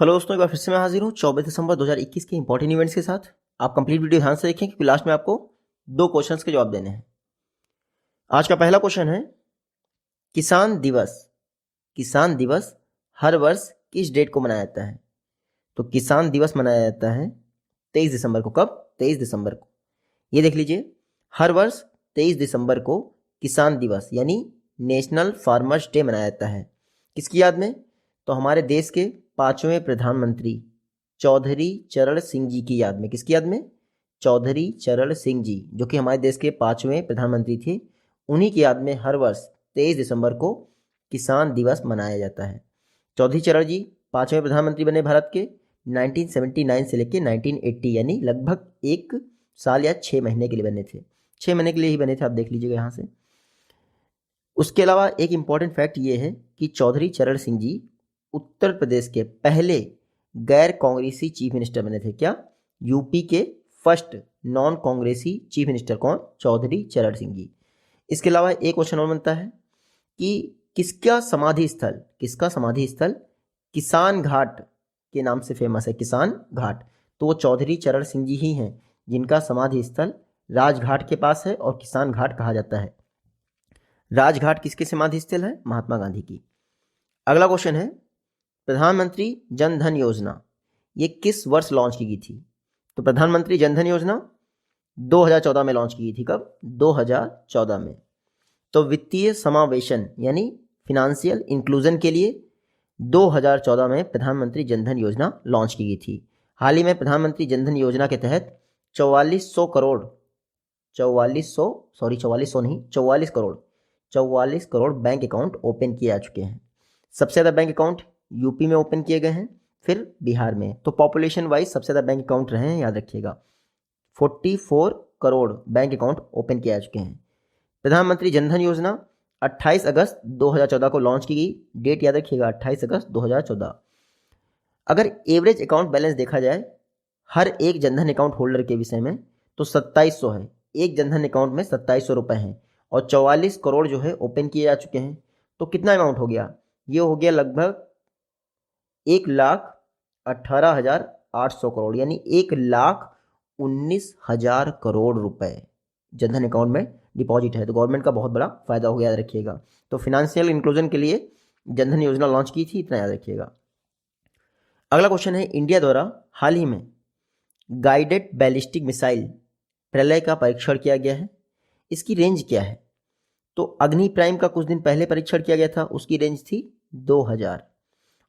Hello दोस्तों, एक बार फिर से मैं हाजिर हूँ 24 दिसंबर 2021 के इंपॉर्टेंट इवेंट्स के साथ। आप कंप्लीट वीडियो ध्यान से देखें क्योंकि लास्ट में आपको 2 क्वेश्चंस के जवाब देने हैं। आज का पहला क्वेश्चन है, किसान दिवस किसान दिवस हर वर्ष किस डेट को मनाया जाता है? तो किसान दिवस मनाया जाता है 23 दिसंबर को। कब? 23 दिसंबर को। ये देख लीजिए, हर वर्ष 23 दिसंबर को किसान दिवस यानी नेशनल फार्मर्स डे मनाया जाता है। किसकी याद में? तो हमारे देश के 5वें प्रधानमंत्री चौधरी चरण सिंह जी की याद में। किसकी याद में? चौधरी चरण सिंह जी, जो कि हमारे देश के 5वें प्रधानमंत्री थे। उन्हीं की याद में हर वर्ष 23 दिसंबर को किसान दिवस मनाया जाता है। चौधरी चरण जी 5वें प्रधानमंत्री बने भारत के 1979 से लेकर 1980, यानी लगभग 1 साल या 6 महीने के लिए बने थे। 6 महीने के लिए ही बने थे, आप देख लीजिएगा यहाँ से। उसके अलावा एक इम्पॉर्टेंट फैक्ट ये है कि चौधरी चरण सिंह जी उत्तर प्रदेश के पहले गैर कांग्रेसी चीफ मिनिस्टर बने थे। क्या? यूपी के फर्स्ट नॉन कांग्रेसी चीफ मिनिस्टर कौन? चौधरी चरण सिंह जी। इसके अलावा एक क्वेश्चन और बनता है कि किसका समाधि स्थल किसान घाट के नाम से फेमस है? किसान घाट। तो वो चौधरी चरण सिंह जी ही हैं जिनका समाधि स्थल राजघाट के पास है और किसान घाट कहा जाता है। राजघाट किसके समाधि स्थल है? महात्मा गांधी की। अगला क्वेश्चन है, प्रधानमंत्री जन धन योजना ये किस वर्ष लॉन्च की गई थी? तो प्रधानमंत्री जन धन योजना 2014 में लॉन्च की गई थी। कब? 2014 में। तो वित्तीय समावेशन यानी फिनेंशियल इंक्लूजन के लिए 2014 में प्रधानमंत्री जन धन योजना लॉन्च की गई थी। हाल ही में प्रधानमंत्री जन धन योजना के तहत 44 करोड़ बैंक अकाउंट ओपन किए जा चुके हैं। सबसे ज़्यादा बैंक अकाउंट यूपी में ओपन किए गए हैं, फिर बिहार में। तो पॉपुलेशन वाइज सबसे ज़्यादा बैंक अकाउंट रहे हैं, याद रखिएगा। 44 करोड़ बैंक अकाउंट ओपन किए जा चुके हैं। प्रधानमंत्री जनधन योजना 28 अगस्त 2014 को लॉन्च की गई। डेट याद रखिएगा, 28 अगस्त 2014। अगर एवरेज अकाउंट बैलेंस देखा जाए हर एक जनधन अकाउंट होल्डर के विषय में, तो 2700 है। एक जनधन अकाउंट में 2700 रुपये हैं और 44 करोड़ जो है ओपन किए जा चुके हैं। तो कितना अमाउंट हो गया? ये हो गया लगभग 1,18,800 करोड़, यानी 1,19,000 करोड़ रुपए जनधन अकाउंट में डिपॉजिट है। तो गवर्नमेंट का बहुत बड़ा फायदा हो गया, याद रखिएगा। तो फिनेंशियल इंक्लूजन के लिए जनधन योजना लॉन्च की थी, इतना याद रखिएगा। अगला क्वेश्चन है, इंडिया द्वारा हाल ही में गाइडेड बैलिस्टिक मिसाइल प्रलय का परीक्षण किया गया है। इसकी रेंज क्या है? तो अग्नि प्राइम का कुछ दिन पहले परीक्षण किया गया था, उसकी रेंज थी 2000।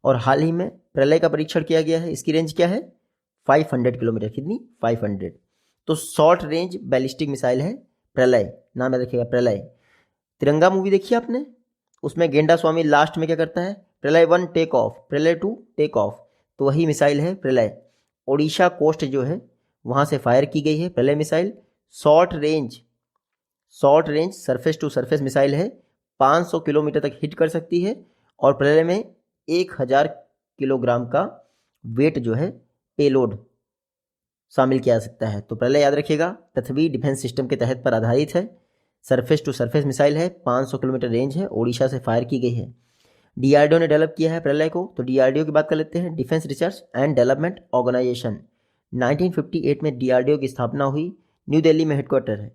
और हाल ही में प्रलय का परीक्षण किया गया है, इसकी रेंज क्या है? 500 किलोमीटर। कितनी? 500। तो शॉर्ट रेंज बैलिस्टिक मिसाइल है प्रलय, नाम याद रखिएगा, प्रलय। तिरंगा मूवी देखी आपने? उसमें गेंडा स्वामी लास्ट में क्या करता है? प्रलय 1 टेक ऑफ, प्रलय 2 टेक ऑफ। तो वही मिसाइल है प्रलय। ओडिशा कोस्ट जो है वहाँ से फायर की गई है Pralay missile. Short range surface to surface missile है, 500 किलोमीटर तक हिट कर सकती है और प्रलय में 1000 किलोग्राम का वेट जो है पेलोड शामिल किया जा सकता है। तो प्रलय याद रखिएगा, पृथ्वी डिफेंस सिस्टम के तहत पर आधारित है। सरफेस टू सरफेस मिसाइल है, 500 किलोमीटर रेंज है, ओडिशा से फायर की गई है। डीआरडीओ ने डेवलप किया है प्रलय को। तो डीआरडीओ की बात कर लेते हैं, defence research and development organisation. 1958 में डीआरडीओ की स्थापना हुई, न्यू दिल्ली में हेडक्वार्टर है।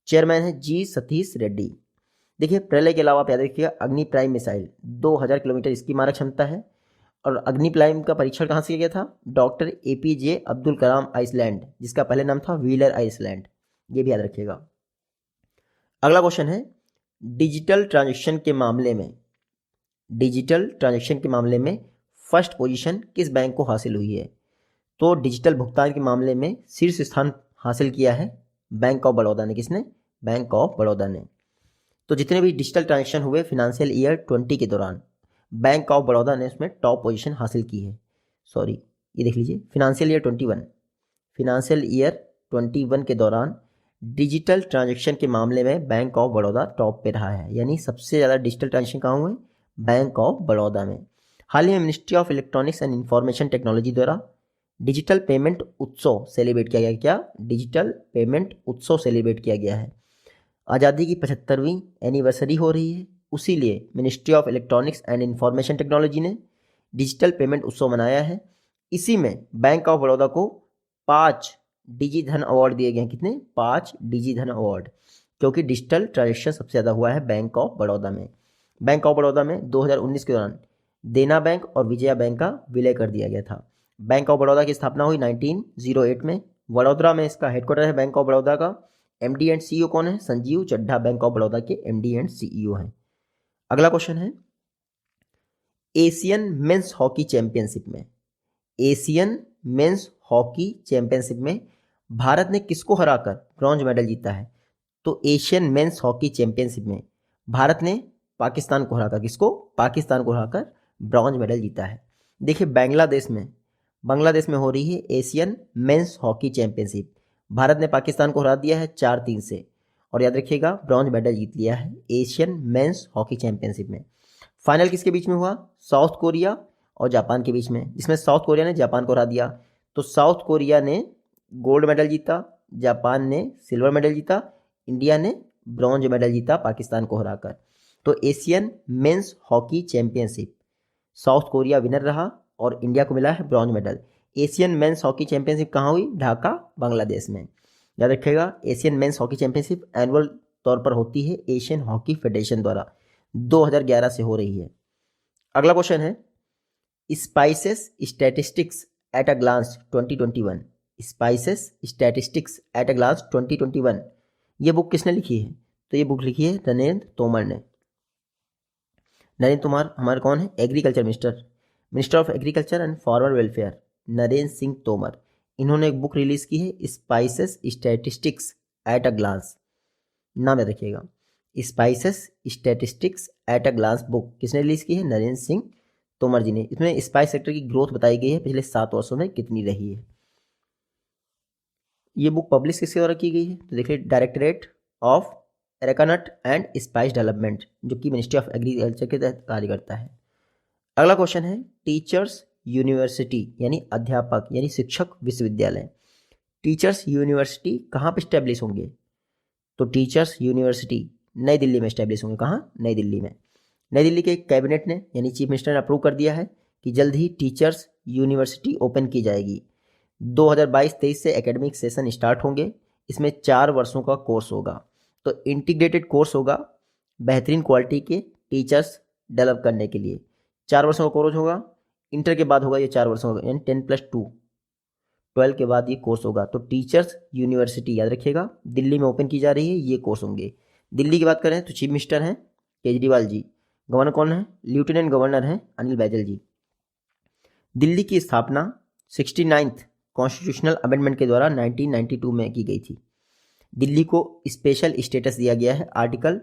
चेयरमैन है जी सतीश रेड्डी। देखिए, प्रलय के अलावा आप याद रखिएगा अग्नि प्राइम मिसाइल 2000 किलोमीटर इसकी मारक क्षमता है। और अग्नि प्राइम का परीक्षण कहाँ से किया गया था? Doctor APJ Abdul Kalam Iceland, जिसका पहले नाम था व्हीलर आइसलैंड। ये भी याद रखिएगा। अगला क्वेश्चन है, डिजिटल ट्रांजेक्शन के मामले में फर्स्ट पोजीशन किस बैंक को हासिल हुई है? तो डिजिटल भुगतान के मामले में शीर्ष स्थान हासिल किया है बैंक ऑफ बड़ौदा ने। किसने? बैंक ऑफ बड़ौदा ने। तो जितने भी डिजिटल ट्रांजेक्शन हुए फिनेंशियल ईयर 20 के दौरान, बैंक ऑफ बड़ौदा ने उसमें टॉप पोजीशन हासिल की है। ये देख लीजिए, फिनेंशियल ईयर 21 के दौरान डिजिटल ट्रांजेक्शन के मामले में बैंक ऑफ बड़ौदा टॉप पे रहा है, यानी सबसे ज़्यादा डिजिटल ट्रांजेक्शन कहाँ हुए? बैंक ऑफ बड़ौदा में। हाल ही में ministry of electronics and information technology द्वारा डिजिटल पेमेंट उत्सव सेलिब्रेट किया गया। क्या? डिजिटल पेमेंट उत्सव सेलिब्रेट किया गया है। आज़ादी की 75वीं एनिवर्सरी हो रही है, उसी लिए ministry of electronics and information technology ने डिजिटल पेमेंट उत्सव मनाया है। इसी में बैंक ऑफ बड़ौदा को 5 डिजी धन अवार्ड दिए गए हैं। कितने? 5 डिजी धन अवार्ड, क्योंकि डिजिटल ट्रांजेक्शन सबसे ज़्यादा हुआ है बैंक ऑफ बड़ौदा में। बैंक ऑफ बड़ौदा में 2019 के दौरान देना बैंक और विजया बैंक का विलय कर दिया गया था। बैंक ऑफ बड़ौदा की स्थापना हुई 1908 में। वडोदरा में इसका हेडक्वार्टर है बैंक ऑफ बड़ौदा का। एमडी एंड सीईओ कौन है? संजीव चड्ढा बैंक ऑफ बड़ौदा के एमडी एंड सीईओ हैं। अगला क्वेश्चन है, एशियन मेंस हॉकी चैंपियनशिप में, एशियन मेंस हॉकी चैंपियनशिप में भारत ने किसको हराकर ब्रॉन्ज मेडल जीता है? तो एशियन मेंस हॉकी चैंपियनशिप में भारत ने पाकिस्तान को हराकर, किसको? पाकिस्तान को हराकर ब्रॉन्ज मेडल जीता है। देखिए बांग्लादेश में हो रही है Asian men's hockey championship. Bharat ने पाकिस्तान को हरा दिया है 4-3 से, और याद रखिएगा ब्रॉन्ज मेडल जीत लिया है एशियन मेंस हॉकी चैंपियनशिप में। फाइनल किसके बीच में हुआ? साउथ कोरिया और जापान के बीच में, जिसमें साउथ कोरिया ने जापान को हरा दिया। तो साउथ कोरिया ने गोल्ड मेडल जीता, जापान ने सिल्वर मेडल जीता, इंडिया ने ब्रॉन्ज मेडल जीता पाकिस्तान को हराकर। तो Asian men's hockey championship south Korea winner रहा और इंडिया को मिला है bronze medal. Asian men's hockey championship कहाँ हुई? ढाका, बांग्लादेश में। याद रखिएगा Asian men's hockey championship annual तौर पर होती है एशियन हॉकी फेडरेशन द्वारा, 2011 से हो रही है। अगला क्वेश्चन है, spices statistics at a glance 2021, spices statistics at a glance 2021 ये बुक किसने लिखी है? तो ये बुक लिखी है नरेंद्र तोमर ने। नरेंद्र तोमर हमारे कौन है? Agriculture minister of agriculture and farmer welfare, Narendra Singh Tomar. इन्होंने एक बुक रिलीज की है spices statistics at a glance, नाम याद रखिएगा, spices statistics at a glance book किसने रिलीज की है? नरेंद्र सिंह तोमर जी ने। इसमें स्पाइस सेक्टर की ग्रोथ बताई गई है पिछले 7 वर्षों में कितनी रही है। ये बुक पब्लिश किसके द्वारा की गई है? तो देखिए directorate of arecanut and spice development, जो कि मिनिस्ट्री ऑफ एग्रीकल्चर के तहत कार्य करता है। अगला क्वेश्चन है, टीचर्स यूनिवर्सिटी यानी अध्यापक यानी शिक्षक विश्वविद्यालय, टीचर्स यूनिवर्सिटी कहाँ पर स्टैब्लिश होंगे? तो टीचर्स यूनिवर्सिटी नई दिल्ली में स्टैब्लिश होंगे। कहाँ? नई दिल्ली में। नई दिल्ली के कैबिनेट ने यानी चीफ मिनिस्टर ने अप्रूव कर दिया है कि जल्द ही टीचर्स यूनिवर्सिटी ओपन की जाएगी। 2022-23 से एकेडमिक सेशन स्टार्ट होंगे। इसमें 4 वर्षों का कोर्स होगा, तो इंटीग्रेटेड कोर्स होगा बेहतरीन क्वालिटी के टीचर्स डेवलप करने के लिए। 4 वर्षों का कोर्स होगा, इंटर के बाद होगा ये 4 वर्षों का, यानी 10+2 12 के बाद ये कोर्स होगा। तो टीचर्स यूनिवर्सिटी याद रखिएगा दिल्ली में ओपन की जा रही है, ये कोर्स होंगे। दिल्ली की बात करें तो चीफ मिनिस्टर हैं केजरीवाल जी, गवर्नर कौन है? लेफ्टिनेंट गवर्नर हैं अनिल बैजल जी। दिल्ली की स्थापना 69th कॉन्स्टिट्यूशनल अमेंडमेंट के द्वारा 1992 में की गई थी। दिल्ली को स्पेशल स्टेटस दिया गया है आर्टिकल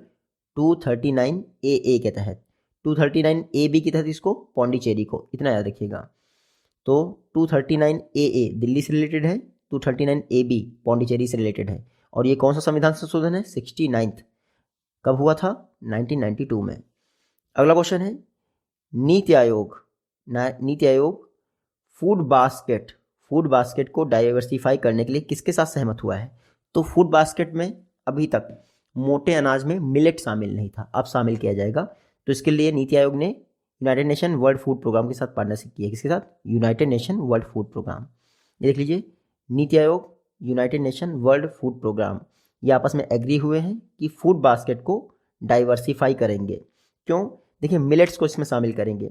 239 AA के तहत, 239 AB के तहत इसको पौंडीचेरी को, इतना याद रखिएगा। तो 239 AA दिल्ली से रिलेटेड है, 239 AB पौंडीचेरी से रिलेटेड है। और ये कौन सा संविधान संशोधन है? 69th। कब हुआ था? 1992 में। अगला क्वेश्चन है, नीति आयोग फूड बास्केट को डाइवर्सिफाई करने के लिए किसके साथ सहमत हुआ है? तो फूड बास्केट में अभी तक मोटे अनाज में मिलेट शामिल नहीं था, अब शामिल किया जाएगा। तो इसके लिए नीति आयोग ने United Nation World Food Programme के साथ पार्टनरशिप की है। किसके साथ? United Nation World Food Programme. ये देख लीजिए, NITI Aayog, United Nation World Food Programme, ये आपस में एग्री हुए हैं कि फूड बास्केट को डाइवर्सिफाई करेंगे। क्यों? देखिए मिलेट्स को इसमें शामिल करेंगे।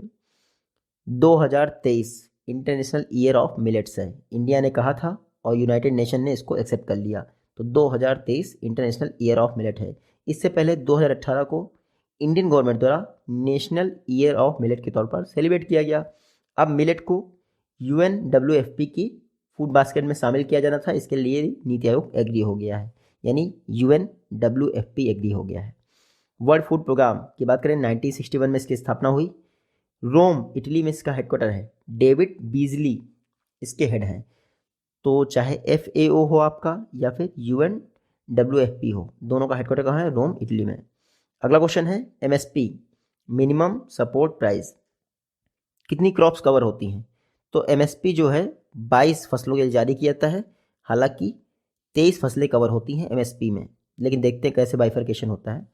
2023 इंटरनेशनल ईयर ऑफ मिलेट्स है, इंडिया ने कहा था और यूनाइटेड नेशन ने इसको एक्सेप्ट कर लिया। तो 2023 इंटरनेशनल ईयर ऑफ मिलेट है। इससे पहले 2018 को इंडियन गवर्नमेंट द्वारा नेशनल ईयर ऑफ मिलेट के तौर पर सेलिब्रेट किया गया। अब मिलेट को UNWFP की फूड बास्केट में शामिल किया जाना था, इसके लिए नीति आयोग एग्री हो गया है, यानी UNWFP एग्री हो गया है। वर्ल्ड फूड प्रोग्राम की बात करें 1961 में इसकी स्थापना हुई। रोम इटली में इसका हेडक्वार्टर है, डेविड बीजली इसके हेड हैं। तो चाहे FAO हो आपका या फिर UNWFP हो, दोनों का हेडक्वार्टर कहाँ है? रोम इटली में। अगला क्वेश्चन है, MSP मिनिमम सपोर्ट प्राइस कितनी क्रॉप्स कवर होती हैं? तो MSP जो है 22 फसलों के लिए जारी किया जाता है, हालांकि 23 फसलें कवर होती हैं MSP में, लेकिन देखते हैं कैसे बाइफर्केशन होता है।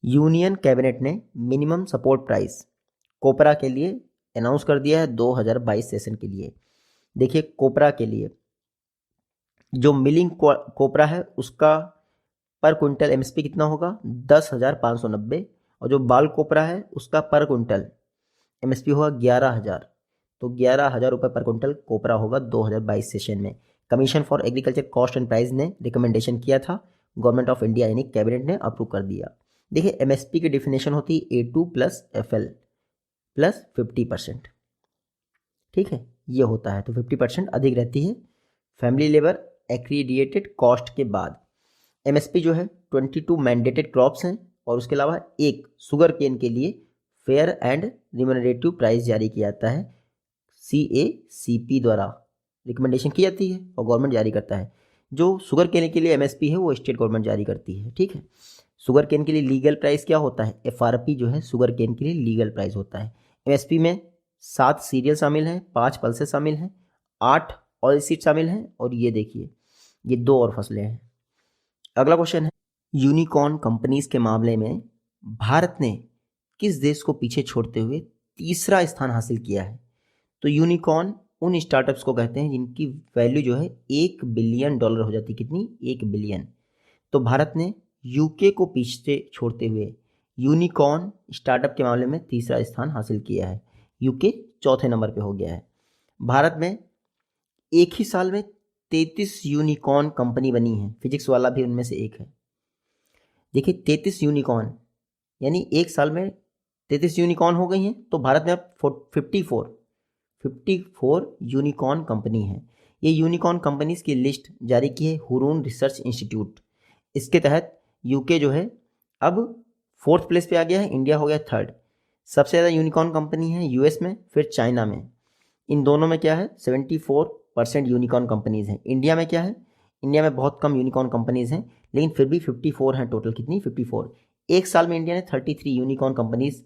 यूनियन कैबिनेट ने मिनिमम सपोर्ट प्राइस कोपरा के लिए अनाउंस कर दिया है 2022 सेशन के लिए। देखिए कोपरा के लिए जो मिलिंग कोपरा है उसका पर क्विंटल एमएसपी कितना होगा 10,590, और जो बाल कोपरा है उसका पर क्विंटल एमएसपी होगा 11,000। तो 11,000 रुपये पर क्विंटल कोपरा होगा 2022 सेशन में। Commission for agriculture cost and price ने रिकमेंडेशन किया था, गवर्नमेंट ऑफ इंडिया यानी कैबिनेट ने अप्रूव कर दिया। देखिए एमएसपी की डिफिनेशन होती है A2 + FL + 50%, ठीक है, ये होता है। तो 50% अधिक रहती है फैमिली लेबर एक्रीडिएटेड कॉस्ट के बाद। एमएसपी जो है 22 मैंडेटेड क्रॉप्स हैं, और उसके अलावा एक शुगर केन के लिए फेयर एंड रिम्यूनरेटिव प्राइस जारी किया जाता है, CACP द्वारा रिकमेंडेशन की जाती है और गवर्नमेंट जारी करता है। जो शुगर केन के लिए एमएसपी है वो स्टेट गवर्नमेंट जारी करती है, ठीक है। शुगर केन के लिए लीगल प्राइस क्या होता है, FRP जो है शुगर केन के लिए लीगल प्राइस होता है। एमएसपी में 7 सीरियल शामिल हैं, 5 पल्सेस शामिल हैं, 8 ऑयल सीड शामिल हैं, और ये देखिए ये 2 और फसलें हैं। अगला क्वेश्चन है, यूनिकॉर्न कंपनीज के मामले में भारत ने किस देश को पीछे छोड़ते हुए तीसरा स्थान हासिल किया है। तो यूनिकॉर्न उन स्टार्टअप्स को कहते हैं जिनकी वैल्यू जो है $1 बिलियन हो जाती है। कितनी? 1 बिलियन। तो भारत ने यूके को पीछे छोड़ते हुए यूनिकॉर्न स्टार्टअप के मामले में तीसरा स्थान हासिल किया है। यूके चौथे नंबर पे हो गया है। भारत में एक ही साल में 33 यूनिकॉर्न कंपनी बनी है, फिजिक्स वाला भी उनमें से एक है। देखिए 33 यूनिकॉर्न यानी एक साल में 33 यूनिकॉर्न हो गई हैं। तो भारत में अब 54 यूनिकॉर्न कंपनी है। ये यूनिकॉर्न कंपनीज की लिस्ट जारी की है हुरून रिसर्च इंस्टीट्यूट। इसके तहत यूके जो है अब 4th प्लेस पे आ गया है, इंडिया हो गया 3rd। सबसे ज़्यादा यूनिकॉर्न कंपनी है यूएस में, फिर चाइना में। इन दोनों में क्या है 74% यूनिकॉर्न कंपनीज हैं। इंडिया में क्या है, इंडिया में बहुत कम यूनिकॉर्न कंपनीज हैं, लेकिन फिर भी 54 हैं टोटल। कितनी? 54। एक साल में इंडिया ने 33 यूनिकॉर्न कंपनीज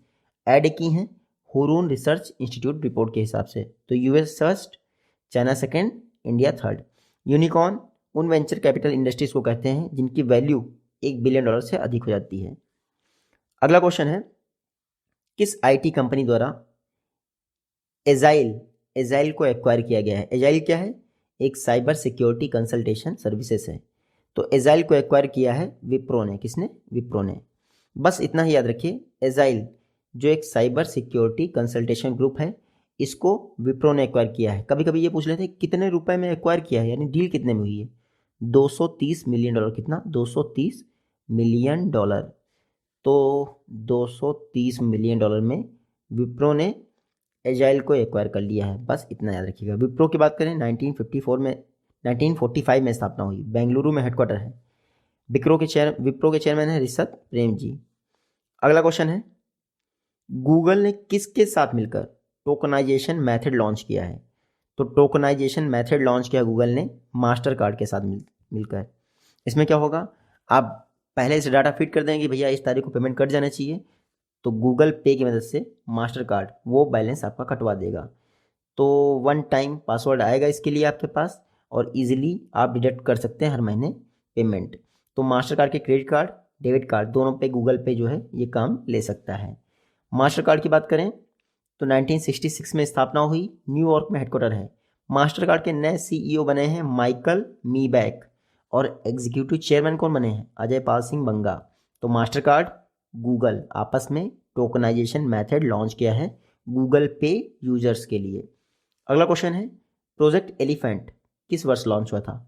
ऐड की हैं हुरून रिसर्च इंस्टीट्यूट रिपोर्ट के हिसाब से। तो US first, China second, India 3rd। Unicorn उन वेंचर कैपिटल इंडस्ट्रीज को कहते हैं जिनकी वैल्यू $1 बिलियन से अधिक हो जाती है। अगला क्वेश्चन है, किस आईटी कंपनी द्वारा एजाइल को एक्वायर किया गया है। एजाइल क्या है? एक साइबर सिक्योरिटी कंसल्टेशन सर्विसेज है। तो एजाइल को एक्वायर किया है विप्रो ने। किसने? विप्रो ने। बस इतना ही याद रखिए, एजाइल जो एक साइबर सिक्योरिटी कंसल्टेशन ग्रुप है, इसको विप्रो ने एक्वायर किया है। कभी कभी ये पूछ लेते हैं कितने रुपए में एक्वायर किया है, यानी डील कितने में हुई है। $230 मिलियन। कितना? $230 मिलियन। तो $230 मिलियन में विप्रो ने एजाइल को एक्वायर कर लिया है। बस इतना याद रखिएगा। विप्रो की बात करें 1945 में स्थापना हुई, बेंगलुरु में हेडक्वार्टर है। विप्रो के चेयरमैन है ऋषभ प्रेम जी। अगला क्वेश्चन है, गूगल ने किसके साथ मिलकर टोकनाइजेशन मेथड लॉन्च किया है। तो टोकनाइजेशन मेथड लॉन्च किया गूगल ने मास्टर कार्ड के साथ मिलकर। इसमें क्या होगा, आप पहले से डाटा फीड कर देंगे भैया इस तारीख को पेमेंट कट जाना चाहिए, तो गूगल पे की मदद से मास्टर कार्ड वो बैलेंस आपका कटवा देगा। तो 1 टाइम पासवर्ड आएगा इसके लिए आपके पास, और इजीली आप डिडक्ट कर सकते हैं हर महीने पेमेंट। तो मास्टर कार्ड के क्रेडिट कार्ड, डेबिट कार्ड दोनों पे गूगल पे जो है ये काम ले सकता है। मास्टर कार्ड की बात करें तो 1966 में स्थापना हुई, न्यूयॉर्क में हेडक्वार्टर है। मास्टर कार्ड के नए CEO बने हैं माइकल मीबैक, और एग्जीक्यूटिव चेयरमैन कौन बने हैं? अजय पाल सिंह बंगा। तो मास्टर कार्ड गूगल आपस में टोकनाइजेशन मेथड लॉन्च किया है गूगल पे यूजर्स के लिए। अगला क्वेश्चन है, प्रोजेक्ट एलिफेंट किस वर्ष लॉन्च हुआ था।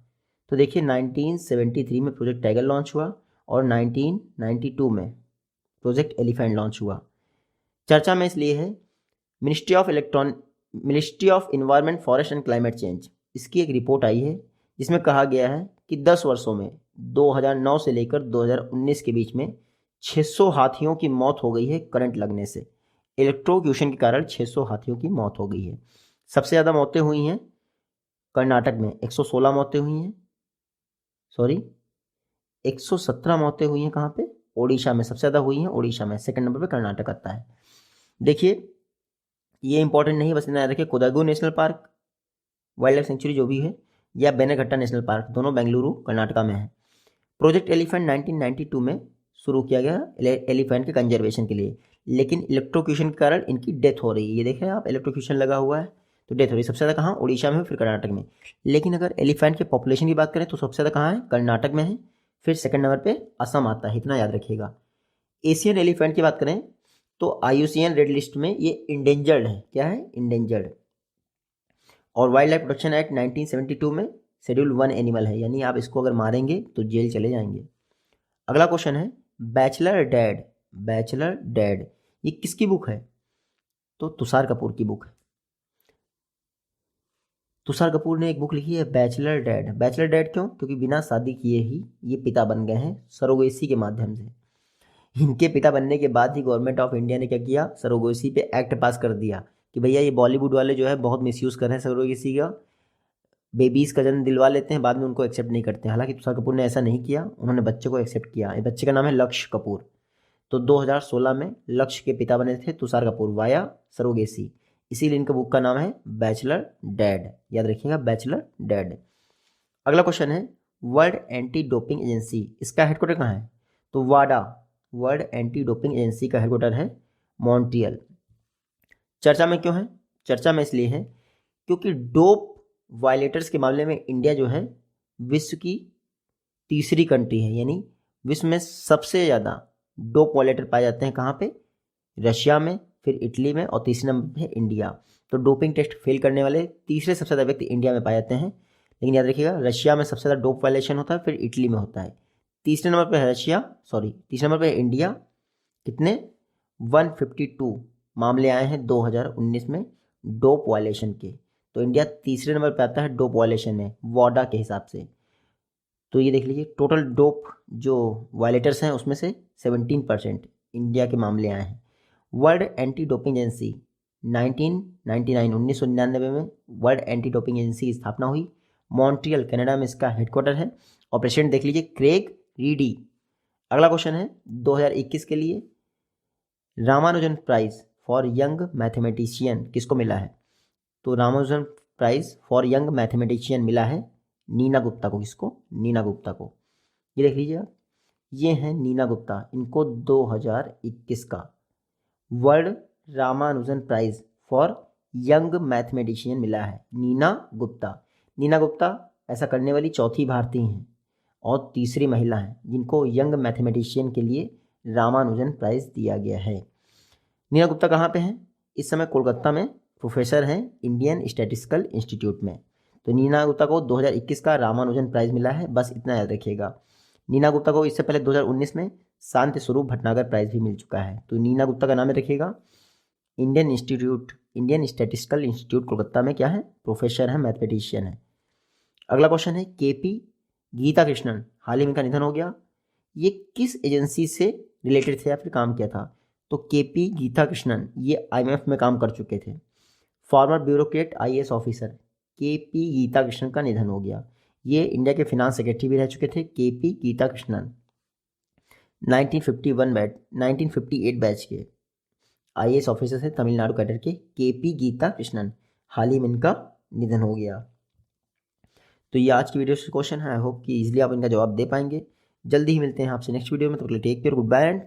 तो देखिए 1973 में प्रोजेक्ट टाइगर लॉन्च हुआ, और 1992 में प्रोजेक्ट एलिफेंट लॉन्च हुआ। चर्चा में इसलिए है, ministry of environment, forest and climate change, इसकी एक रिपोर्ट आई है जिसमें कहा गया है कि 10 वर्षों में 2009 से लेकर 2019 के बीच में 600 हाथियों की मौत हो गई है करंट लगने से। इलेक्ट्रोक्यूशन के कारण 600 हाथियों की मौत हो गई है। सबसे ज़्यादा मौतें हुई हैं कर्नाटक में, 116 मौतें हुई हैं, 117 मौतें हुई हैं। कहाँ पे? ओडिशा में सबसे ज़्यादा हुई हैं, ओडिशा में। सेकंड नंबर पे कर्नाटक आता है। देखिए ये इंपॉर्टेंट नहीं, बस इतना याद रखिए, Kodagu national park wild life sanctuary जो भी है, या बेनाघट्टा नेशनल पार्क, दोनों बेंगलुरु कर्नाटका में है। प्रोजेक्ट एलिफेंट 1992 में शुरू किया गया एलिफेंट के कंजर्वेशन के लिए, लेकिन इलेक्ट्रोक्यूशन के कारण इनकी डेथ हो रही है। ये देख रहे हैं आप, इलेक्ट्रोक्यूशन लगा हुआ है तो डेथ हो रही है। सबसे ज़्यादा कहाँ, उड़ीसा में, फिर कर्नाटक में। लेकिन अगर एलिफेंट के पॉपुलेशन की बात करें तो सबसे ज़्यादा कहाँ है, कर्नाटक में है, फिर सेकंड नंबर पे असम आता है, इतना याद रखिएगा। एशियन एलिफेंट की बात करें तो IUCN रेड लिस्ट में ये इंडेंजर्ड है। क्या है, इंडेंजर्ड। और वाइल्ड लाइफ प्रोटेक्शन एक्ट 1972 में शेड्यूल 1 एनिमल है, यानी आप इसको अगर मारेंगे तो जेल चले जाएंगे। अगला क्वेश्चन है बैचलर डैड। बैचलर डैड ये किसकी बुक है, तो तुषार कपूर की बुक है। तुषार कपूर ने एक बुक लिखी है बैचलर डैड। बैचलर डैड क्यों, क्योंकि बिना शादी किए ही ये पिता बन गए हैं सरोगेसी के माध्यम से। इनके पिता बनने के बाद ही गवर्नमेंट ऑफ इंडिया ने क्या किया, सरोगेसी पे एक्ट पास कर दिया कि भैया ये बॉलीवुड वाले जो है बहुत मिसयूज़ कर रहे हैं सरोगेसी का, बेबीज़ का जन्म दिलवा लेते हैं, बाद में उनको एक्सेप्ट नहीं करते हैं। हालांकि तुषार कपूर ने ऐसा नहीं किया, उन्होंने बच्चे को एक्सेप्ट किया। ये बच्चे का नाम है लक्ष्य कपूर। तो 2016 में लक्ष्य के पिता बने थे तुषार कपूर वाया सरोगेसी, इसीलिए इनका बुक का नाम है बैचलर डैड। याद रखिएगा, बैचलर डैड। अगला क्वेश्चन है वर्ल्ड एंटी डोपिंग एजेंसी, इसका हेडक्वार्टर कहाँ है, तो वाडा। वर्ल्ड एंटी डोपिंग एजेंसी का हेडक्वार्टर है मॉन्ट्रियल। चर्चा में क्यों है, चर्चा में इसलिए है क्योंकि डोप वायलेटर्स के मामले में इंडिया जो है विश्व की तीसरी कंट्री है, यानी विश्व में सबसे ज़्यादा डोप वायलेटर पाए जाते हैं कहाँ पे, रशिया में, फिर इटली में, और तीसरे नंबर पे इंडिया। तो डोपिंग टेस्ट फेल करने वाले तीसरे सबसे ज़्यादा व्यक्ति इंडिया में पाए जाते हैं। लेकिन याद रखिएगा, रशिया में सबसे ज़्यादा डोप वायलेशन होता है, फिर इटली में होता है। तीसरे नंबर पे है तीसरे नंबर पे है इंडिया। कितने, 152 मामले आए हैं 2019 में डोप वायलेशन के। तो इंडिया तीसरे नंबर पे आता है डोप वायलेशन में वाडा के हिसाब से। तो ये देख लीजिए, टोटल डोप जो वायलेटर्स हैं उसमें से 17% इंडिया के मामले आए हैं। वर्ल्ड एंटी डोपिंग एजेंसी 1999 में वर्ल्ड एंटी डोपिंग एजेंसी की स्थापना हुई। मॉन्ट्रियल कनाडा में इसका हेडक्वार्टर है, और प्रेसिडेंट देख लीजिए क्रेग रीडी। अगला क्वेश्चन है 2021 के लिए, Ramanujan prize for young mathematician किसको मिला है, तो Ramanujan prize for young mathematician मिला है नीना गुप्ता को। किसको, नीना गुप्ता को। ये देख लीजिए आप, ये हैं नीना गुप्ता, इनको 2021 का world Ramanujan prize for young mathematician मिला है, नीना गुप्ता। नीना गुप्ता ऐसा करने वाली चौथी भारतीय हैं और तीसरी महिला हैं जिनको यंग मैथमेटिशियन के लिए रामानुजन प्राइज दिया गया है। नीना गुप्ता कहाँ पे हैं, इस समय कोलकाता में प्रोफेसर हैं इंडियन स्टैटिस्टिकल इंस्टीट्यूट में। तो नीना गुप्ता को 2021 का रामानुजन प्राइज मिला है, बस इतना याद रखिएगा। नीना गुप्ता को इससे पहले 2019 में शांति स्वरूप भटनागर प्राइज भी मिल चुका है। तो नीना गुप्ता का नाम रखिएगा। इंडियन स्टैटिस्टिकल इंस्टीट्यूट कोलकाता में क्या है, प्रोफेसर है, मैथमेटिशियन है। अगला क्वेश्चन है KP गीता कृष्णन, हाल ही में इनका निधन हो गया। ये किस एजेंसी से रिलेटेड थे या फिर काम किया था, तो KP गीता कृष्णन ये IMF में काम कर चुके थे। Former bureaucrat IAS officer KP Geeta Krishnan का निधन हो गया। ये इंडिया के फिनांस सेक्रेटरी भी रह चुके थे KP गीता कृष्णन। 1958 बैच के IAS ऑफिसर से तमिलनाडु कैडर के KP गीता कृष्णन, हाल ही में इनका निधन हो गया। तो ये आज की वीडियो से क्वेश्चन है, आई होप कि इजीली आप इनका जवाब दे पाएंगे। जल्दी ही मिलते हैं आपसे नेक्स्ट वीडियो में, तो take care, goodbye and